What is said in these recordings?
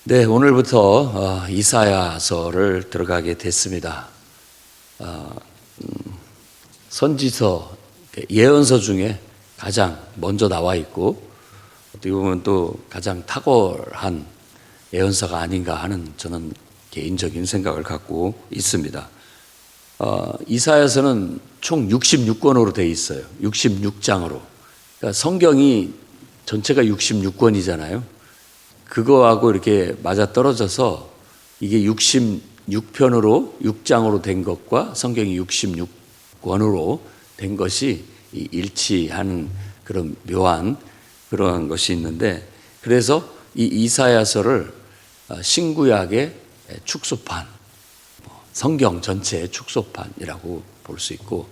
네, 오늘부터 이사야서를 들어가게 됐습니다. 선지서, 예언서 중에 가장 먼저 나와 있고 어떻게 보면 또 가장 탁월한 예언서가 아닌가 하는 저는 개인적인 생각을 갖고 있습니다. 이사야서는 총 66권으로 되어 있어요. 66장으로. 그러니까 성경이 전체가 66권이잖아요. 그거하고 이렇게 맞아 떨어져서 이게 66편으로 6장으로 된 것과 성경이 66권으로 된 것이 일치하는 그런 묘한 그런 것이 있는데, 그래서 이 이사야서를 신구약의 축소판, 성경 전체의 축소판이라고 볼 수 있고,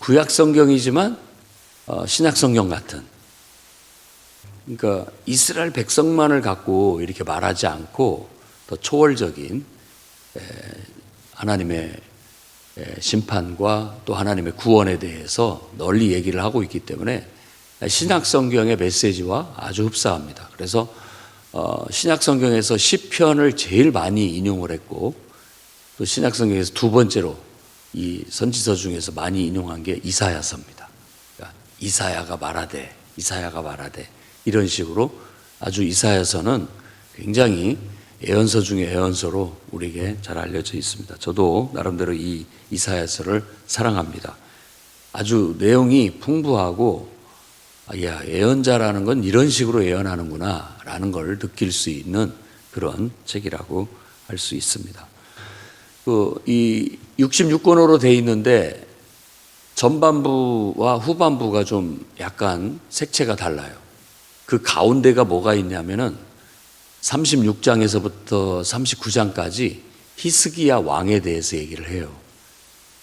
구약 성경이지만 신약 성경 같은, 그러니까 이스라엘 백성만을 갖고 이렇게 말하지 않고 더 초월적인 하나님의 심판과 또 하나님의 구원에 대해서 널리 얘기를 하고 있기 때문에 신약 성경의 메시지와 아주 흡사합니다. 그래서 신약 성경에서 시편을 제일 많이 인용을 했고, 또 신약 성경에서 두 번째로 이 선지서 중에서 많이 인용한 게 이사야서입니다. 그러니까 이사야가 말하되 이런 식으로 아주 이사야서는 굉장히 예언서 중에 예언서로 우리에게 잘 알려져 있습니다. 저도 나름대로 이 이사야서를 사랑합니다. 아주 내용이 풍부하고, 야, 예언자라는 건 이런 식으로 예언하는구나 라는 걸 느낄 수 있는 그런 책이라고 할 수 있습니다. 이 66권으로 되어 있는데 전반부와 후반부가 좀 약간 색채가 달라요. 그 가운데가 뭐가 있냐면은 36장에서부터 39장까지 히스기야 왕에 대해서 얘기를 해요.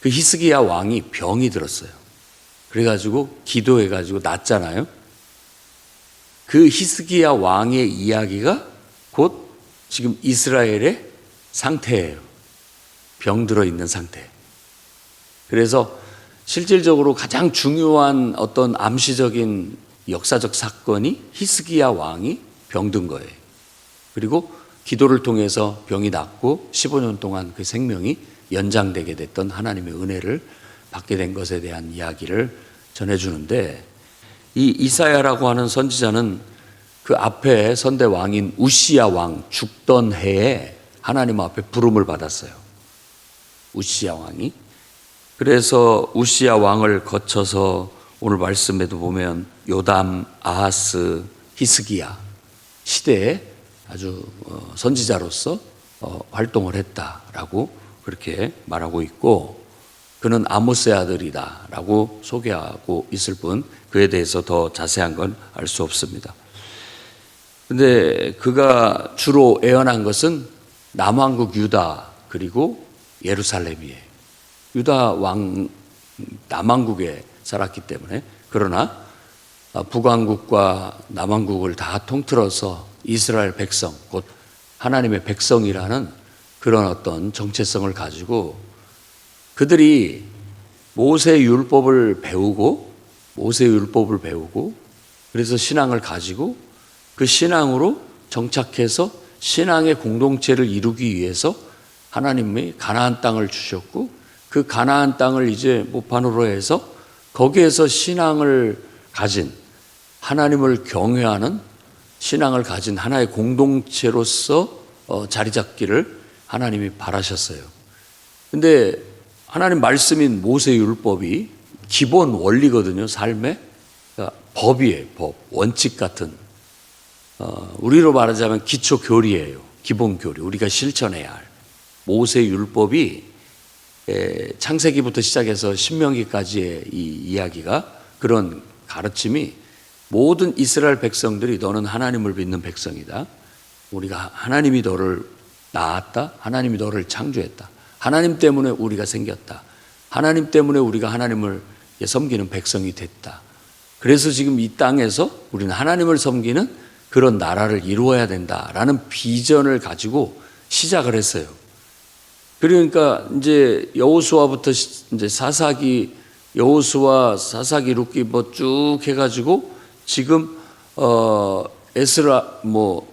그 히스기야 왕이 병이 들었어요. 그래가지고 기도해가지고 낫잖아요. 그 히스기야 왕의 이야기가 곧 지금 이스라엘의 상태예요. 병들어 있는 상태. 그래서 실질적으로 가장 중요한 어떤 암시적인 역사적 사건이 히스기야 왕이 병든 거예요. 그리고 기도를 통해서 병이 낫고 15년 동안 그 생명이 연장되게 됐던 하나님의 은혜를 받게 된 것에 대한 이야기를 전해주는데, 이 이사야라고 하는 선지자는 그 앞에 선대 왕인 우시야 왕 죽던 해에 하나님 앞에 부름을 받았어요. 우시야 왕이. 그래서 우시야 왕을 거쳐서 오늘 말씀에도 보면 요담, 아하스, 히스기야 시대에 아주 선지자로서 활동을 했다라고 그렇게 말하고 있고, 그는 아모스의 아들이다라고 소개하고 있을 뿐 그에 대해서 더 자세한 건 알 수 없습니다. 그런데 그가 주로 예언한 것은 남왕국 유다 그리고 예루살렘이에요. 유다 왕 남왕국에 살았기 때문에. 그러나 북왕국과 남왕국을 다 통틀어서 이스라엘 백성, 곧 하나님의 백성이라는 그런 어떤 정체성을 가지고 그들이 모세율법을 배우고 그래서 신앙을 가지고 그 신앙으로 정착해서 신앙의 공동체를 이루기 위해서 하나님이 가나안 땅을 주셨고, 그 가나안 땅을 이제 모판으로 해서 거기에서 신앙을 가진, 하나님을 경외하는 신앙을 가진 하나의 공동체로서 자리 잡기를 하나님이 바라셨어요. 근데 하나님 말씀인 모세율법이 기본 원리거든요. 삶의 그러니까 법이에요. 법, 원칙 같은, 우리로 말하자면 기초 교리예요. 기본 교리, 우리가 실천해야 할 모세율법이 창세기부터 시작해서 신명기까지의 이 이야기가, 그런 가르침이 모든 이스라엘 백성들이 너는 하나님을 믿는 백성이다. 우리가 하나님이 너를 낳았다. 하나님이 너를 창조했다. 하나님 때문에 우리가 생겼다. 하나님 때문에 우리가 하나님을 섬기는 백성이 됐다. 그래서 지금 이 땅에서 우리는 하나님을 섬기는 그런 나라를 이루어야 된다라는 비전을 가지고 시작을 했어요. 그러니까 이제 여호수아부터 이제 사사기, 여호수아, 사사기, 룻기 뭐 쭉 해가지고 지금 에스라,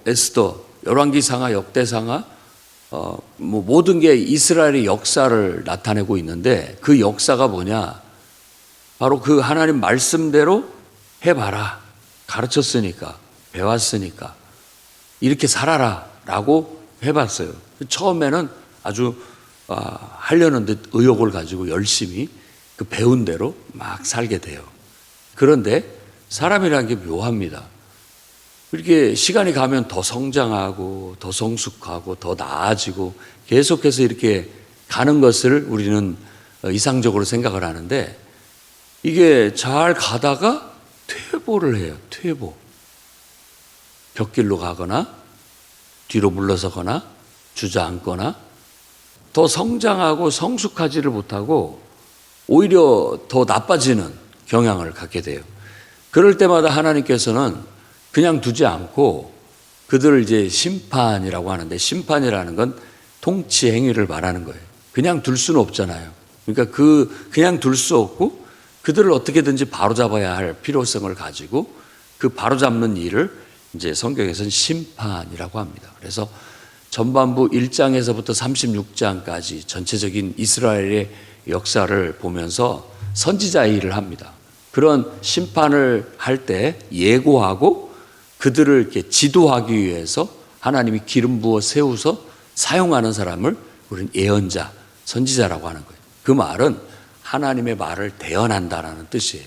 에스더 열왕기상하, 역대상하, 뭐 모든 게 이스라엘의 역사를 나타내고 있는데 그 역사가 뭐냐? 바로 그 하나님 말씀대로 해봐라. 가르쳤으니까, 배웠으니까 이렇게 살아라 라고 해봤어요. 처음에는 아주 하려는 듯 의욕을 가지고 열심히 그 배운 대로 막 살게 돼요. 그런데 사람이라는 게 묘합니다. 이렇게 시간이 가면 더 성장하고 더 성숙하고 더 나아지고 계속해서 이렇게 가는 것을 우리는 이상적으로 생각을 하는데 이게 잘 가다가 퇴보를 해요. 퇴보. 벽길로 가거나 뒤로 물러서거나 주저앉거나 더 성장하고 성숙하지를 못하고 오히려 더 나빠지는 경향을 갖게 돼요. 그럴 때마다 하나님께서는 그냥 두지 않고 그들을 이제 심판이라고 하는데 심판이라는 건 통치 행위를 말하는 거예요. 그냥 둘 수는 없잖아요. 그러니까 그냥 둘 수 없고 그들을 어떻게든지 바로잡아야 할 필요성을 가지고 그 바로잡는 일을 이제 성경에서는 심판이라고 합니다. 그래서 전반부 1장에서부터 36장까지 전체적인 이스라엘의 역사를 보면서 선지자의 일을 합니다. 그런 심판을 할 때 예고하고 그들을 이렇게 지도하기 위해서 하나님이 기름 부어 세워서 사용하는 사람을 우리는 예언자, 선지자라고 하는 거예요. 그 말은 하나님의 말을 대언한다라는 뜻이에요.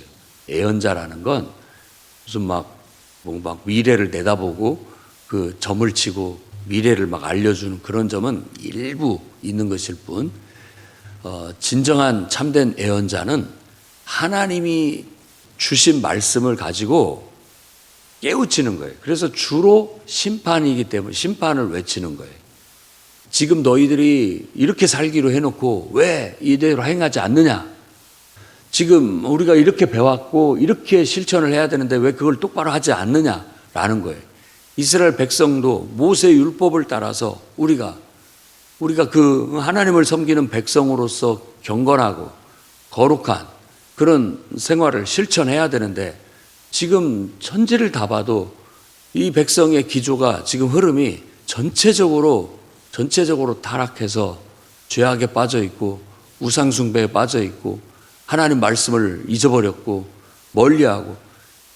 예언자라는 건 무슨 막 미래를 내다보고 그 점을 치고 미래를 막 알려주는 그런 점은 일부 있는 것일 뿐, 진정한 참된 예언자는 하나님이 주신 말씀을 가지고 깨우치는 거예요. 그래서 주로 심판이기 때문에 심판을 외치는 거예요. 지금 너희들이 이렇게 살기로 해놓고 왜 이대로 행하지 않느냐? 지금 우리가 이렇게 배웠고 이렇게 실천을 해야 되는데 왜 그걸 똑바로 하지 않느냐라는 거예요. 이스라엘 백성도 모세 율법을 따라서 우리가 그 하나님을 섬기는 백성으로서 경건하고 거룩한 그런 생활을 실천해야 되는데 지금 천지를 다 봐도 이 백성의 기조가 지금 흐름이 전체적으로 타락해서 죄악에 빠져 있고 우상숭배에 빠져 있고 하나님 말씀을 잊어버렸고 멀리하고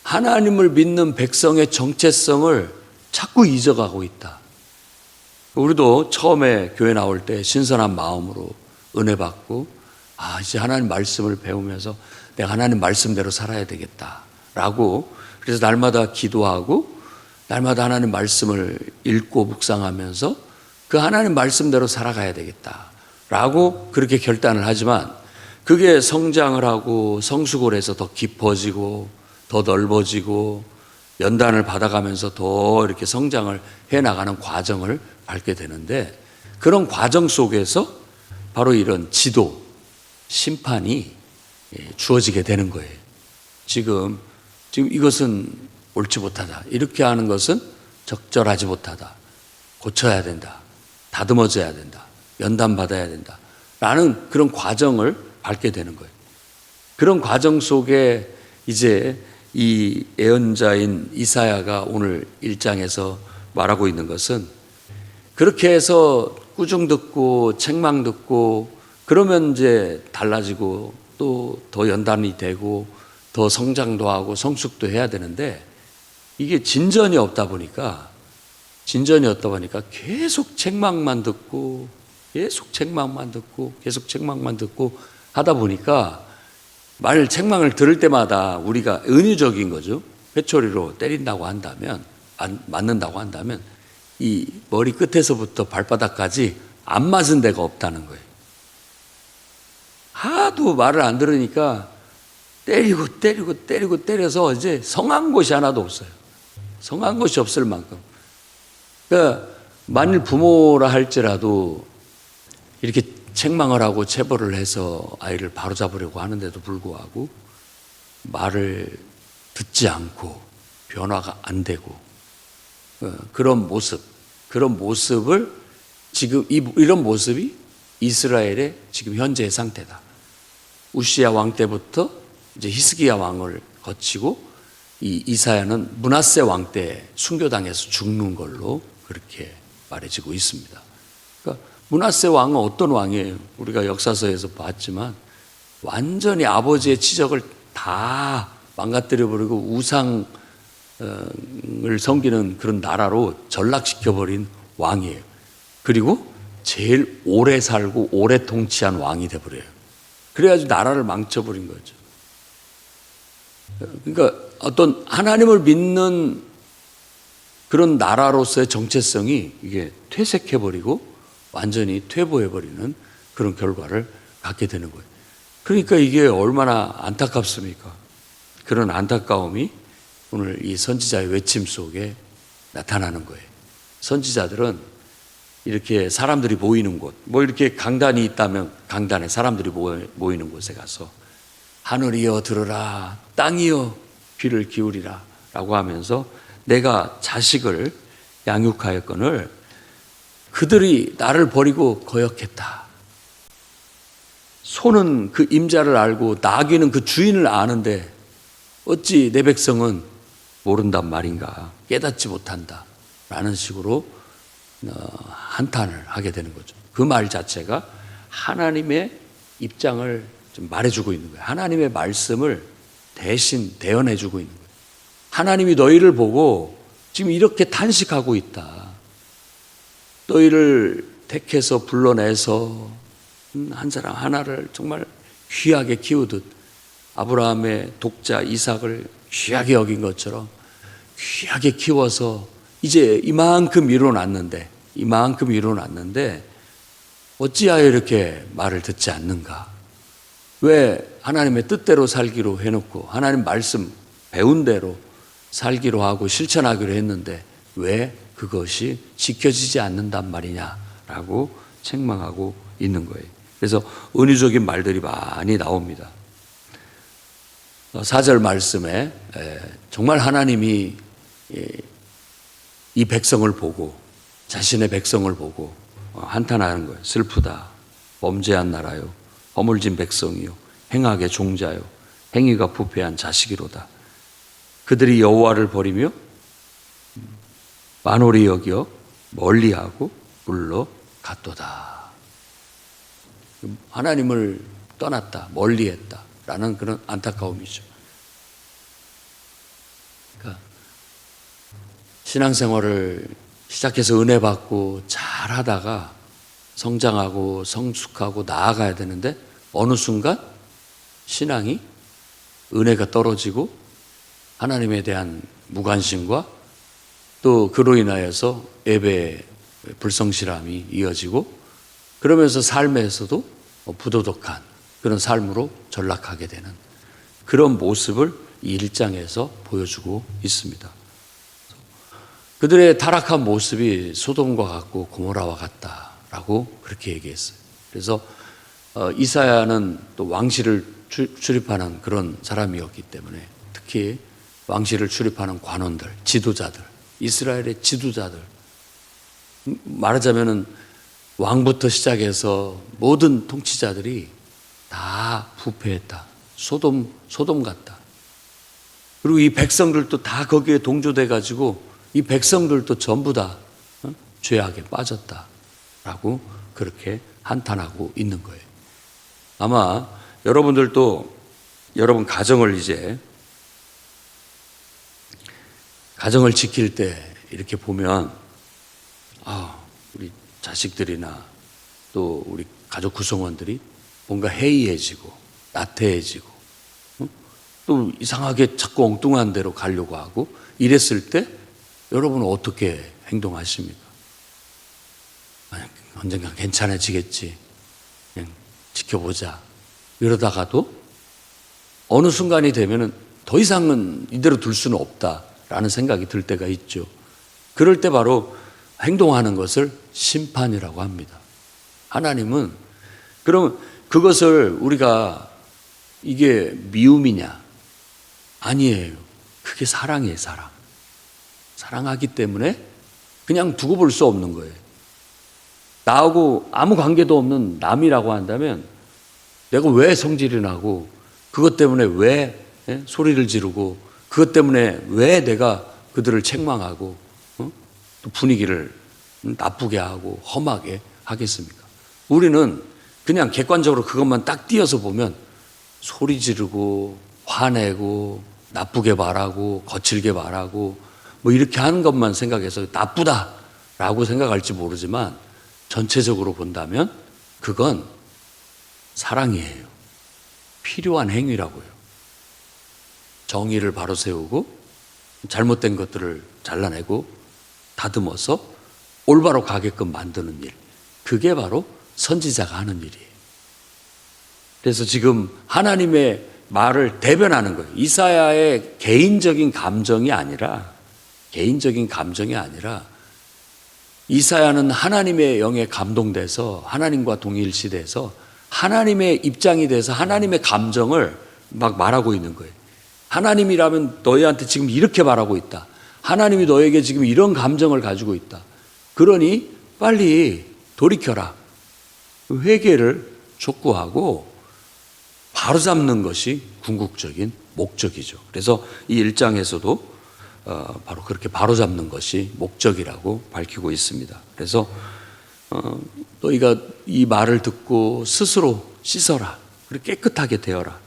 하나님을 믿는 백성의 정체성을 자꾸 잊어가고 있다. 우리도 처음에 교회 나올 때 신선한 마음으로 은혜 받고 이제 하나님 말씀을 배우면서 내가 하나님 말씀대로 살아야 되겠다라고 그래서 날마다 기도하고 날마다 하나님 말씀을 읽고 묵상하면서 그 하나님 말씀대로 살아가야 되겠다라고 그렇게 결단을 하지만 그게 성장을 하고 성숙을 해서 더 깊어지고 더 넓어지고 연단을 받아가면서 더 이렇게 성장을 해나가는 과정을 밟게 되는데 그런 과정 속에서 바로 이런 지도, 심판이 주어지게 되는 거예요. 지금 이것은 옳지 못하다. 이렇게 하는 것은 적절하지 못하다. 고쳐야 된다. 다듬어져야 된다. 연단받아야 된다. 라는 그런 과정을 밟게 되는 거예요. 그런 과정 속에 이제 이 예언자인 이사야가 오늘 1장에서 말하고 있는 것은 그렇게 해서 꾸중 듣고 책망 듣고 그러면 이제 달라지고 또 더 연단이 되고 더 성장도 하고 성숙도 해야 되는데 이게 진전이 없다 보니까 계속 책망만 듣고 계속 책망만 듣고 하다 보니까 책망을 들을 때마다 우리가 은유적인 거죠. 회초리로 때린다고 한다면, 맞는다고 한다면 이 머리 끝에서부터 발바닥까지 안 맞은 데가 없다는 거예요. 하도 말을 안 들으니까 때려서 이제 성한 곳이 하나도 없어요. 성한 곳이 없을 만큼. 그러니까 만일 부모라 할지라도 이렇게 책망을 하고 체벌을 해서 아이를 바로잡으려고 하는데도 불구하고 말을 듣지 않고 변화가 안 되고 그런 모습을 지금 이런 모습이 이스라엘의 지금 현재의 상태다. 우시야 왕 때부터 이제 히스기야 왕을 거치고 이 이사야는 므낫세 왕 때 순교당해서 죽는 걸로 그렇게 말해지고 있습니다. 그러니까 므낫세 왕은 어떤 왕이에요? 우리가 역사서에서 봤지만 완전히 아버지의 치적을 다 망가뜨려버리고 우상을 섬기는 그런 나라로 전락시켜버린 왕이에요. 그리고 제일 오래 살고 오래 통치한 왕이 돼버려요. 그래가지고 나라를 망쳐버린 거죠. 그러니까 어떤 하나님을 믿는 그런 나라로서의 정체성이 이게 퇴색해버리고 완전히 퇴보해버리는 그런 결과를 갖게 되는 거예요. 그러니까 이게 얼마나 안타깝습니까? 그런 안타까움이 오늘 이 선지자의 외침 속에 나타나는 거예요. 선지자들은 이렇게 사람들이 모이는 곳, 뭐 이렇게 강단이 있다면 강단에 사람들이 모이는 곳에 가서 하늘이여 들으라, 땅이여 귀를 기울이라 라고 하면서 내가 자식을 양육하였거늘 그들이 나를 버리고 거역했다. 소는 그 임자를 알고 나귀는 그 주인을 아는데 어찌 내 백성은 모른단 말인가, 깨닫지 못한다 라는 식으로 한탄을 하게 되는 거죠. 그 말 자체가 하나님의 입장을 좀 말해주고 있는 거예요. 하나님의 말씀을 대신 대언해주고 있는 거예요. 하나님이 너희를 보고 지금 이렇게 탄식하고 있다. 너희를 택해서 불러내서 한 사람 하나를 정말 귀하게 키우듯 아브라함의 독자 이삭을 귀하게 여긴 것처럼 귀하게 키워서 이제 이만큼 이뤄놨는데 어찌하여 이렇게 말을 듣지 않는가? 왜 하나님의 뜻대로 살기로 해놓고 하나님 말씀 배운 대로 살기로 하고 실천하기로 했는데 왜 그것이 지켜지지 않는단 말이냐라고 책망하고 있는 거예요. 그래서 은유적인 말들이 많이 나옵니다. 4절 말씀에 정말 하나님이 이 백성을 보고 자신의 백성을 보고 한탄하는 거예요. 슬프다. 범죄한 나라요. 허물진 백성이요. 행악의 종자요. 행위가 부패한 자식이로다. 그들이 여호와를 버리며 만홀히 여겨 멀리하고 물러갔도다. 하나님을 떠났다. 멀리했다. 라는 그런 안타까움이죠. 그러니까 신앙생활을 시작해서 은혜 받고 잘 하다가 성장하고 성숙하고 나아가야 되는데 어느 순간 신앙이 은혜가 떨어지고 하나님에 대한 무관심과 또 그로 인하여서 예배의 불성실함이 이어지고 그러면서 삶에서도 부도덕한 그런 삶으로 전락하게 되는 그런 모습을 이 1장에서 보여주고 있습니다. 그들의 타락한 모습이 소돔과 같고 고모라와 같다라고 그렇게 얘기했어요. 그래서 이사야는 또 왕실을 출입하는 그런 사람이었기 때문에 특히 왕실을 출입하는 관원들, 지도자들, 이스라엘의 지도자들, 말하자면은 왕부터 시작해서 모든 통치자들이 다 부패했다. 소돔 같다. 그리고 이 백성들도 다 거기에 동조돼 가지고 이 백성들도 전부 다 죄악에 빠졌다라고 그렇게 한탄하고 있는 거예요. 아마 여러분들도 여러분 가정을 지킬 때 이렇게 보면 우리 자식들이나 또 우리 가족 구성원들이 뭔가 해이해지고 나태해지고 또 이상하게 자꾸 엉뚱한 데로 가려고 하고 이랬을 때 여러분은 어떻게 행동하십니까? 언젠가 괜찮아지겠지. 그냥 지켜보자. 이러다가도 어느 순간이 되면은 더 이상은 이대로 둘 수는 없다라는 생각이 들 때가 있죠. 그럴 때 바로 행동하는 것을 심판이라고 합니다. 하나님은 그럼 그것을 우리가 이게 미움이냐? 아니에요. 그게 사랑이에요, 사랑. 사랑하기 때문에 그냥 두고 볼 수 없는 거예요. 나하고 아무 관계도 없는 남이라고 한다면 내가 왜 성질이 나고 그것 때문에 왜 소리를 지르고 그것 때문에 왜 내가 그들을 책망하고 또 분위기를 나쁘게 하고 험하게 하겠습니까? 우리는 그냥 객관적으로 그것만 딱 띄어서 보면 소리 지르고 화내고 나쁘게 말하고 거칠게 말하고 뭐 이렇게 하는 것만 생각해서 나쁘다라고 생각할지 모르지만 전체적으로 본다면 그건 사랑이에요. 필요한 행위라고요. 정의를 바로 세우고 잘못된 것들을 잘라내고 다듬어서 올바로 가게끔 만드는 일. 그게 바로 선지자가 하는 일이에요. 그래서 지금 하나님의 말을 대변하는 거예요. 이사야의 개인적인 감정이 아니라 이사야는 하나님의 영에 감동돼서 하나님과 동일시돼서 하나님의 입장이 돼서 하나님의 감정을 막 말하고 있는 거예요. 하나님이라면 너희한테 지금 이렇게 말하고 있다. 하나님이 너에게 지금 이런 감정을 가지고 있다. 그러니 빨리 돌이켜라. 회개를 촉구하고 바로잡는 것이 궁극적인 목적이죠. 그래서 이 1장에서도 바로 그렇게 바로잡는 것이 목적이라고 밝히고 있습니다. 그래서 너희가 이 말을 듣고 스스로 씻어라. 그리고 깨끗하게 되어라.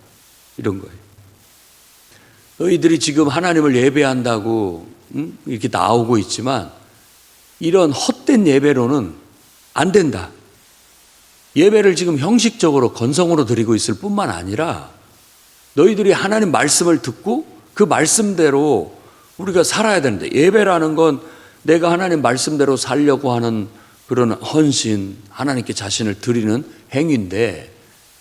이런 거예요. 너희들이 지금 하나님을 예배한다고 이렇게 나오고 있지만 이런 헛된 예배로는 안 된다. 예배를 지금 형식적으로 건성으로 드리고 있을 뿐만 아니라 너희들이 하나님 말씀을 듣고 그 말씀대로 우리가 살아야 되는데, 예배라는 건 내가 하나님 말씀대로 살려고 하는 그런 헌신, 하나님께 자신을 드리는 행위인데,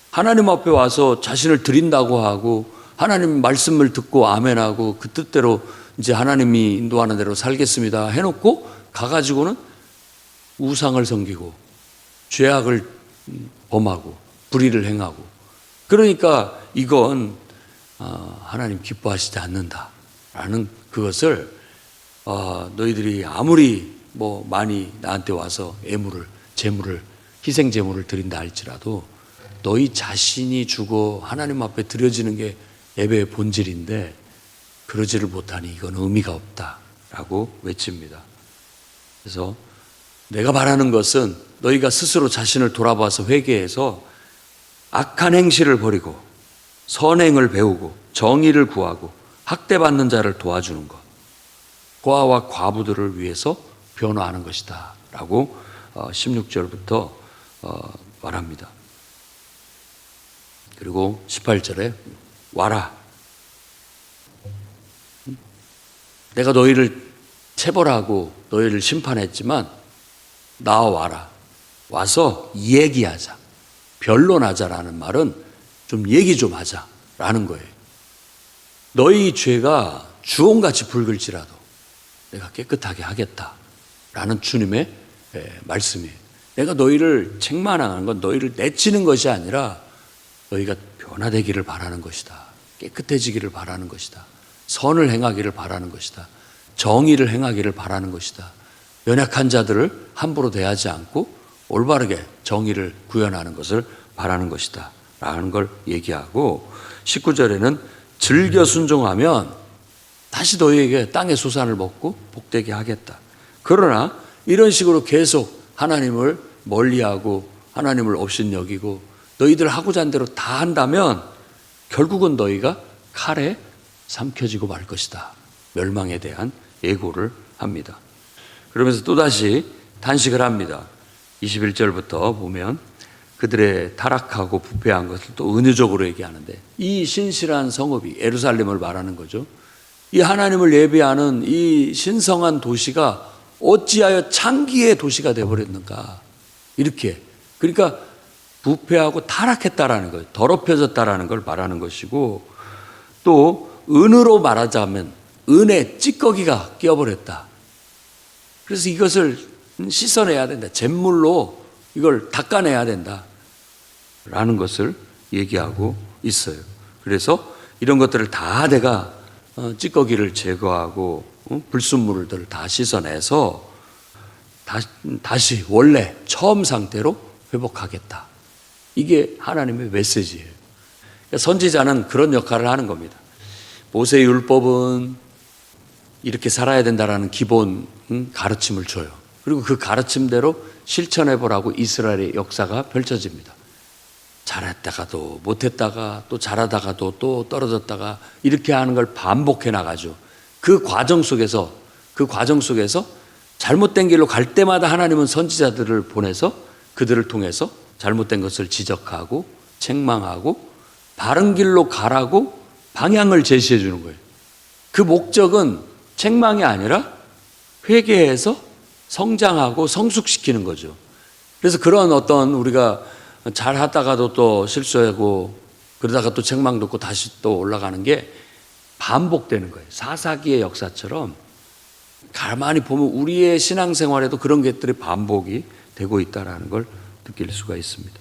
하나님 앞에 와서 자신을 드린다고 하고 하나님 말씀을 듣고 아멘하고 그 뜻대로 이제 하나님이 인도하는 대로 살겠습니다 해놓고 가가지고는 우상을 섬기고 죄악을 범하고 불의를 행하고, 그러니까 이건 하나님 기뻐하시지 않는다라는 그것을 너희들이 아무리 뭐 많이 나한테 와서 제물을 희생 제물을 드린다 할지라도 너희 자신이 주고 하나님 앞에 드려지는 게 예배의 본질인데 그러지를 못하니 이건 의미가 없다라고 외칩니다. 그래서 내가 바라는 것은 너희가 스스로 자신을 돌아봐서 회개해서 악한 행실을 버리고 선행을 배우고 정의를 구하고 학대받는 자를 도와주는 것, 고아와 과부들을 위해서 변화하는 것이다 라고 16절부터 말합니다. 그리고 18절에 와라. 내가 너희를 체벌하고 너희를 심판했지만 나와라. 와서 얘기하자. 변론하자라는 말은 좀 얘기 좀 하자라는 거예요. 너희 죄가 주홍같이 붉을지라도 내가 깨끗하게 하겠다라는 주님의 말씀이에요. 내가 너희를 책망하는 건 너희를 내치는 것이 아니라 너희가 변화되기를 바라는 것이다. 깨끗해지기를 바라는 것이다. 선을 행하기를 바라는 것이다. 정의를 행하기를 바라는 것이다. 연약한 자들을 함부로 대하지 않고 올바르게 정의를 구현하는 것을 바라는 것이다 라는 걸 얘기하고, 19절에는 즐겨 순종하면 다시 너희에게 땅의 소산을 먹고 복되게 하겠다. 그러나 이런 식으로 계속 하나님을 멀리하고 하나님을 업신여기고 너희들 하고자 한 대로 다 한다면 결국은 너희가 칼에 삼켜지고 말 것이다. 멸망에 대한 예고를 합니다. 그러면서 또다시 단식을 합니다. 21절부터 보면 그들의 타락하고 부패한 것을 또 은유적으로 얘기하는데, 이 신실한 성읍이 예루살렘을 말하는 거죠. 이 하나님을 예배하는 이 신성한 도시가 어찌하여 창기의 도시가 되어버렸는가. 이렇게, 그러니까 부패하고 타락했다라는 거예요. 더럽혀졌다라는 걸 말하는 것이고, 또 은으로 말하자면 은의 찌꺼기가 끼어버렸다. 그래서 이것을 씻어내야 된다. 잿물로 이걸 닦아내야 된다 라는 것을 얘기하고 있어요. 그래서 이런 것들을 다 내가 찌꺼기를 제거하고 불순물들을 다 씻어내서 다시 원래 처음 상태로 회복하겠다. 이게 하나님의 메시지예요. 그러니까 선지자는 그런 역할을 하는 겁니다. 모세의 율법은 이렇게 살아야 된다라는 기본 가르침을 줘요. 그리고 그 가르침대로 실천해 보라고 이스라엘의 역사가 펼쳐집니다. 잘했다가도 못했다가 또 잘하다가도 또 떨어졌다가 이렇게 하는 걸 반복해 나가죠. 그 과정 속에서 잘못된 길로 갈 때마다 하나님은 선지자들을 보내서 그들을 통해서 잘못된 것을 지적하고 책망하고 바른 길로 가라고 방향을 제시해 주는 거예요. 그 목적은 책망이 아니라 회개해서 성장하고 성숙시키는 거죠. 그래서 그런 어떤 우리가 잘 하다가도 또 실수하고 그러다가 또 책망 듣고 다시 또 올라가는 게 반복되는 거예요. 사사기의 역사처럼 가만히 보면 우리의 신앙생활에도 그런 것들이 반복이 되고 있다는 걸 느낄 수가 있습니다.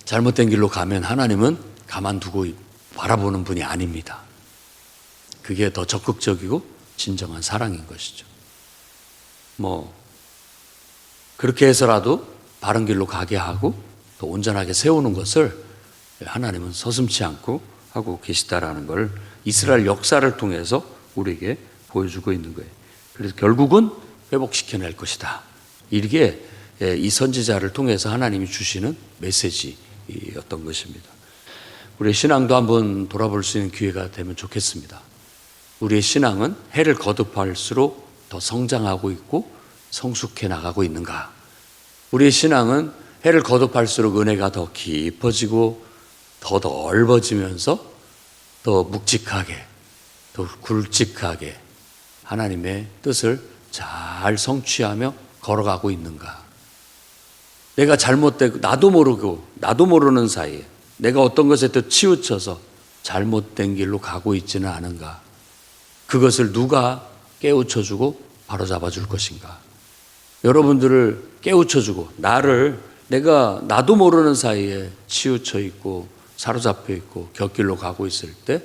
잘못된 길로 가면 하나님은 가만두고 바라보는 분이 아닙니다. 그게 더 적극적이고 진정한 사랑인 것이죠. 그렇게 해서라도 바른 길로 가게 하고 또 온전하게 세우는 것을 하나님은 서슴지 않고 하고 계시다라는 걸 이스라엘 역사를 통해서 우리에게 보여주고 있는 거예요. 그래서 결국은 회복시켜낼 것이다. 이게 이 선지자를 통해서 하나님이 주시는 메시지였던 것입니다. 우리의 신앙도 한번 돌아볼 수 있는 기회가 되면 좋겠습니다. 우리의 신앙은 해를 거듭할수록 더 성장하고 있고 성숙해 나가고 있는가? 우리의 신앙은 해를 거듭할수록 은혜가 더 깊어지고 더 넓어지면서 더 묵직하게, 더 굵직하게 하나님의 뜻을 잘 성취하며 걸어가고 있는가? 내가 잘못되고 나도 모르는 사이에 내가 어떤 것에 또 치우쳐서 잘못된 길로 가고 있지는 않은가? 그것을 누가 깨우쳐주고 바로잡아 줄 것인가? 여러분들을 깨우쳐주고 나도 모르는 사이에 치우쳐 있고 사로잡혀 있고 곁길로 가고 있을 때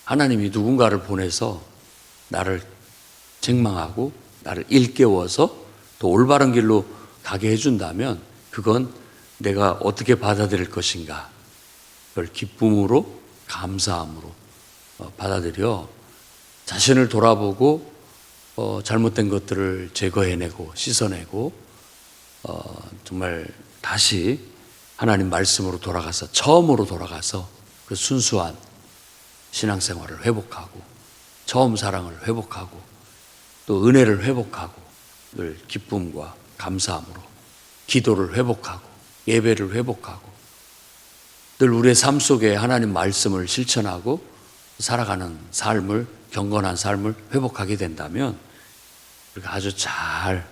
하나님이 누군가를 보내서 나를 책망하고 나를 일깨워서 또 올바른 길로 가게 해준다면 그건 내가 어떻게 받아들일 것인가? 그걸 기쁨으로 감사함으로 받아들여 자신을 돌아보고 잘못된 것들을 제거해내고 씻어내고 정말 다시 하나님 말씀으로 돌아가서 처음으로 돌아가서 그 순수한 신앙생활을 회복하고 처음 사랑을 회복하고 또 은혜를 회복하고 늘 기쁨과 감사함으로 기도를 회복하고 예배를 회복하고 늘 우리의 삶 속에 하나님 말씀을 실천하고 살아가는 삶을 경건한 삶을 회복하게 된다면 우리가 아주 잘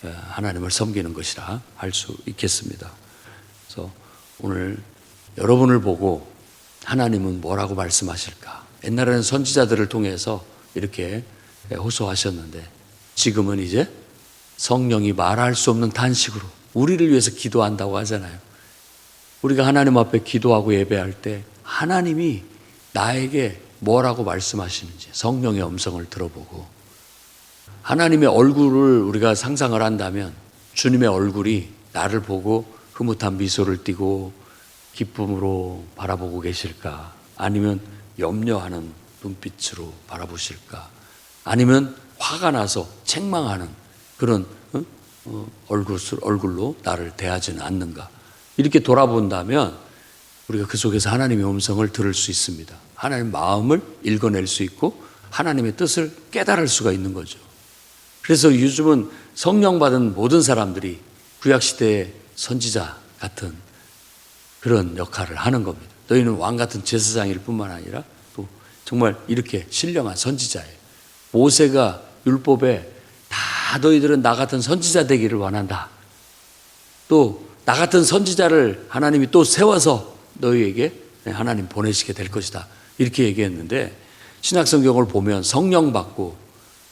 하나님을 섬기는 것이라 할 수 있겠습니다. 그래서 오늘 여러분을 보고 하나님은 뭐라고 말씀하실까? 옛날에는 선지자들을 통해서 이렇게 호소하셨는데 지금은 이제 성령이 말할 수 없는 탄식으로 우리를 위해서 기도한다고 하잖아요. 우리가 하나님 앞에 기도하고 예배할 때 하나님이 나에게 뭐라고 말씀하시는지 성령의 음성을 들어보고 하나님의 얼굴을 우리가 상상을 한다면 주님의 얼굴이 나를 보고 흐뭇한 미소를 띠고 기쁨으로 바라보고 계실까? 아니면 염려하는 눈빛으로 바라보실까? 아니면 화가 나서 책망하는 그런 얼굴로 나를 대하지는 않는가? 이렇게 돌아본다면 우리가 그 속에서 하나님의 음성을 들을 수 있습니다. 하나님의 마음을 읽어낼 수 있고 하나님의 뜻을 깨달을 수가 있는 거죠. 그래서 요즘은 성령 받은 모든 사람들이 구약시대의 선지자 같은 그런 역할을 하는 겁니다. 너희는 왕 같은 제사장일 뿐만 아니라 또 정말 이렇게 신령한 선지자예요. 모세가 율법에 다 너희들은 나 같은 선지자 되기를 원한다. 또 나 같은 선지자를 하나님이 또 세워서 너희에게 하나님 보내시게 될 것이다. 이렇게 얘기했는데 신약성경을 보면 성령 받고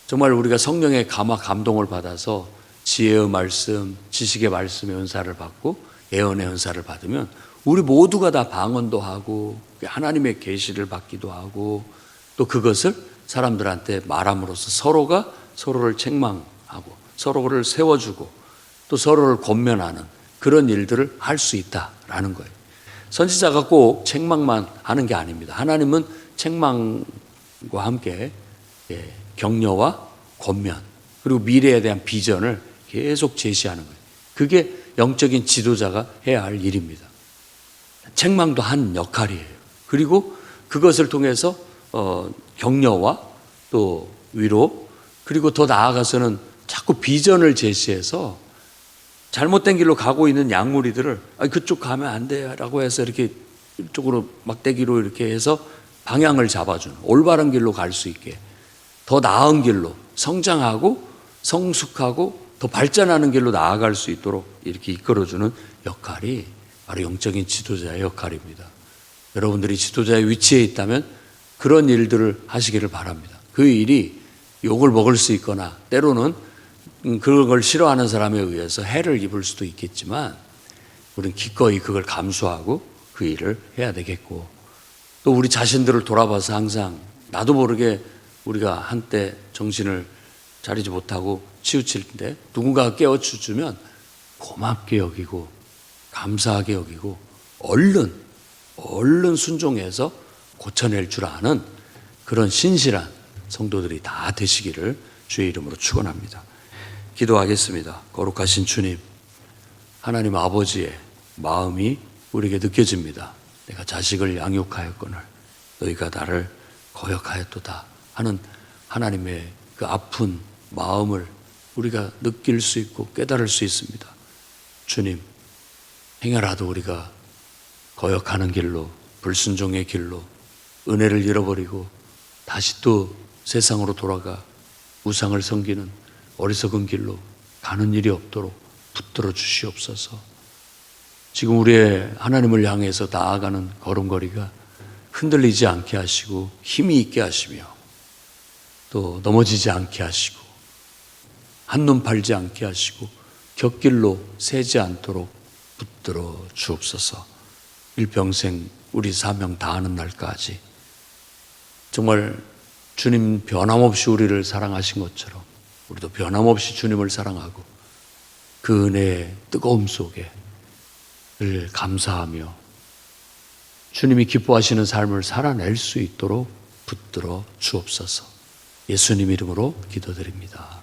정말 우리가 성령의 감동을 받아서 지혜의 말씀, 지식의 말씀의 은사를 받고 예언의 은사를 받으면 우리 모두가 다 방언도 하고 하나님의 계시를 받기도 하고 또 그것을 사람들한테 말함으로써 서로가 서로를 책망하고 서로를 세워주고 또 서로를 권면하는 그런 일들을 할 수 있다라는 거예요. 선지자가 꼭 책망만 하는 게 아닙니다. 하나님은 책망 함께 격려와 권면 그리고 미래에 대한 비전을 계속 제시하는 거예요. 그게 영적인 지도자가 해야 할 일입니다. 책망도 한 역할이에요. 그리고 그것을 통해서 격려와 또 위로 그리고 더 나아가서는 자꾸 비전을 제시해서 잘못된 길로 가고 있는 양무리들을 그쪽 가면 안 돼라고 해서 이렇게 이쪽으로 막대기로 이렇게 해서 방향을 잡아주는 올바른 길로 갈 수 있게 더 나은 길로 성장하고 성숙하고 더 발전하는 길로 나아갈 수 있도록 이렇게 이끌어주는 역할이 바로 영적인 지도자의 역할입니다. 여러분들이 지도자의 위치에 있다면 그런 일들을 하시기를 바랍니다. 그 일이 욕을 먹을 수 있거나 때로는 그걸 싫어하는 사람에 의해서 해를 입을 수도 있겠지만 우리는 기꺼이 그걸 감수하고 그 일을 해야 되겠고 또 우리 자신들을 돌아봐서 항상 나도 모르게 우리가 한때 정신을 차리지 못하고 치우칠 때 누군가가 깨워주면 고맙게 여기고 감사하게 여기고 얼른 순종해서 고쳐낼 줄 아는 그런 신실한 성도들이 다 되시기를 주의 이름으로 축원합니다. 기도하겠습니다. 거룩하신 주님, 하나님 아버지의 마음이 우리에게 느껴집니다. 내가 자식을 양육하였거늘 너희가 나를 거역하였도다 하는 하나님의 그 아픈 마음을 우리가 느낄 수 있고 깨달을 수 있습니다. 주님, 행여라도 우리가 거역하는 길로 불순종의 길로 은혜를 잃어버리고 다시 또 세상으로 돌아가 우상을 섬기는 어리석은 길로 가는 일이 없도록 붙들어 주시옵소서. 지금 우리의 하나님을 향해서 나아가는 걸음걸이가 흔들리지 않게 하시고 힘이 있게 하시며 또 넘어지지 않게 하시고 한눈 팔지 않게 하시고 곁길로 새지 않도록 붙들어 주옵소서. 일평생 우리 사명 다하는 날까지 정말 주님 변함없이 우리를 사랑하신 것처럼 우리도 변함없이 주님을 사랑하고 그 은혜의 뜨거움 속에 늘 감사하며 주님이 기뻐하시는 삶을 살아낼 수 있도록 붙들어 주옵소서. 예수님 이름으로 기도드립니다.